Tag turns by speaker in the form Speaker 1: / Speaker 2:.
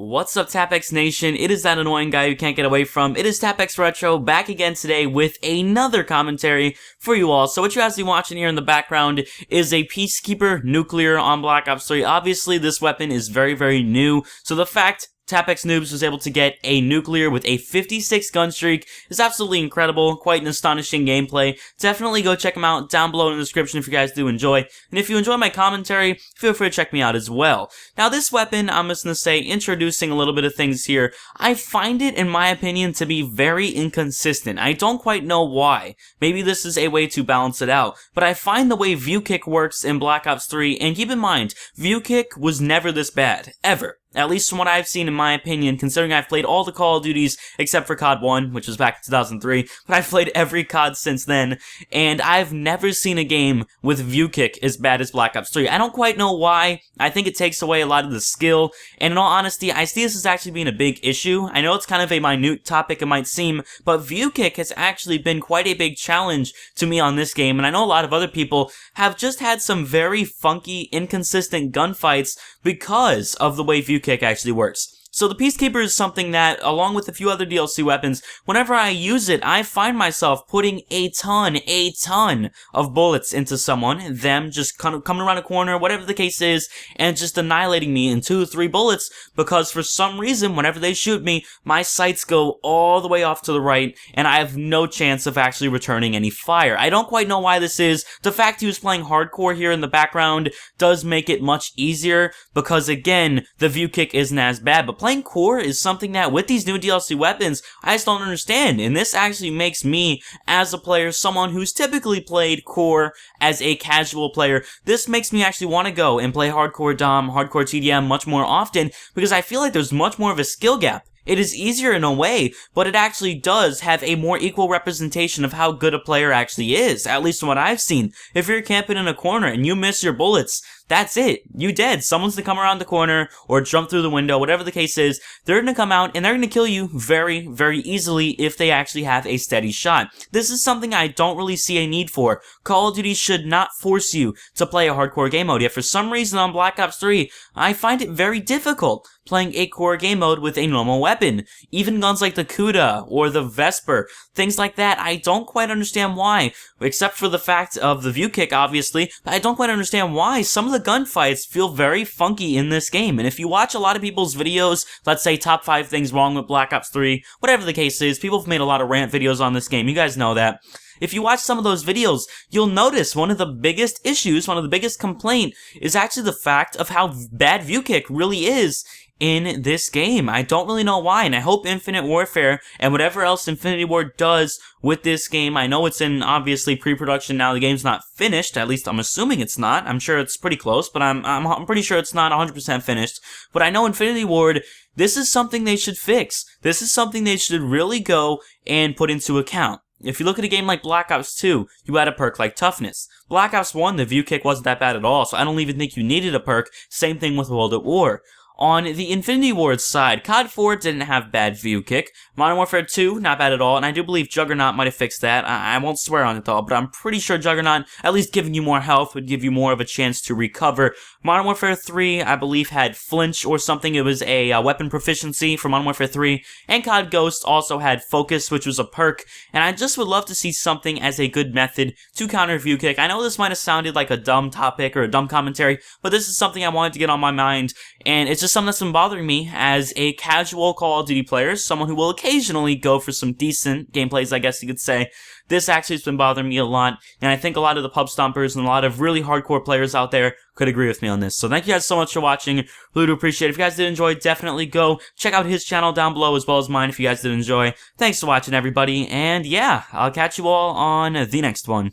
Speaker 1: What's up, TapXNation? It is that annoying guy you can't get away from. It is TapX Retro back again today with another commentary for you all. So what you guys be watching here in the background is a Peacekeeper nuclear on Black Ops 3. Obviously, this weapon is very new. So the fact TapX Noobs was able to get a nuclear with a 56 gun streak is absolutely incredible, quite an astonishing gameplay. Definitely go check them out down below in the description if you guys do enjoy. And if you enjoy my commentary, feel free to check me out as well. Now this weapon, I'm just going to say, introducing a little bit of things here, I find it, in my opinion, to be very inconsistent. I don't quite know why. Maybe this is a way to balance it out. But I find the way view kick works in Black Ops 3, and keep in mind, view kick was never this bad, ever. At least from what I've seen, in my opinion, considering I've played all the Call of Duties except for COD 1, which was back in 2003, but I've played every COD since then, and I've never seen a game with view kick as bad as Black Ops 3. I don't quite know why. I think it takes away a lot of the skill, and in all honesty, I see this as actually being a big issue. I know it's kind of a minute topic, it might seem, but view kick has actually been quite a big challenge to me on this game, and I know a lot of other people have just had some very funky, inconsistent gunfights because of the way view kick actually works. So the Peacekeeper is something that, along with a few other DLC weapons, whenever I use it, I find myself putting a ton of bullets into someone, them just kind of coming around a corner, whatever the case is, and just annihilating me in 2 or 3 bullets, because for some reason, whenever they shoot me, my sights go all the way off to the right, and I have no chance of actually returning any fire. I don't quite know why this is. The fact he was playing hardcore here in the background does make it much easier, because again, the view kick isn't as bad, but playing core is something that, with these new DLC weapons, I just don't understand, and this actually makes me, as a player, someone who's typically played core as a casual player, this makes me actually want to go and play hardcore Dom, hardcore TDM much more often, because I feel like there's much more of a skill gap. It is easier in a way, but it actually does have a more equal representation of how good a player actually is, at least from what I've seen. If you're camping in a corner and you miss your bullets, that's it. You dead. Someone's gonna come around the corner or jump through the window, whatever the case is. They're gonna come out and they're gonna kill you very easily if they actually have a steady shot. This is something I don't really see a need for. Call of Duty should not force you to play a hardcore game mode, yet for some reason on Black Ops 3, I find it very difficult playing a core game mode with a normal weapon. Even guns like the Kuda or the Vesper, things like that, I don't quite understand why, except for the fact of the view kick, obviously, but I don't quite understand why some of the gunfights feel very funky in this game. And if you watch a lot of people's videos, let's say top 5 things wrong with Black Ops 3, whatever the case is, people have made a lot of rant videos on this game, you guys know that. If you watch some of those videos, you'll notice one of the biggest issues, one of the biggest complaint, is actually the fact of how bad view kick really is in this game. I don't really know why, and I hope Infinite Warfare and whatever else Infinity Ward does with this game, I know it's in, obviously, pre-production now, the game's not finished, at least I'm assuming it's not. I'm sure it's pretty close, but I'm pretty sure it's not 100% finished. But I know Infinity Ward, this is something they should fix. This is something they should really go and put into account. If you look at a game like Black Ops 2, you had a perk like Toughness. Black Ops 1, the view kick wasn't that bad at all, so I don't even think you needed a perk. Same thing with World at War. On the Infinity Ward side, COD 4 didn't have bad view kick. Modern Warfare 2, not bad at all, and I do believe Juggernaut might have fixed that. I won't swear on it though, but I'm pretty sure Juggernaut, at least giving you more health, would give you more of a chance to recover. Modern Warfare 3, I believe, had Flinch or something. It was a weapon proficiency for Modern Warfare 3. And COD Ghost also had Focus, which was a perk. And I just would love to see something as a good method to counter view kick. I know this might have sounded like a dumb topic or a dumb commentary, but this is something I wanted to get on my mind. And it's just something that's been bothering me as a casual Call of Duty player, someone who will occasionally go for some decent gameplays, I guess you could say. This actually has been bothering me a lot, and I think a lot of the pub stompers and a lot of really hardcore players out there could agree with me on this. So thank you guys so much for watching. Really do appreciate it. If you guys did enjoy, definitely go check out his channel down below as well as mine if you guys did enjoy. Thanks for watching, everybody, and yeah, I'll catch you all on the next one.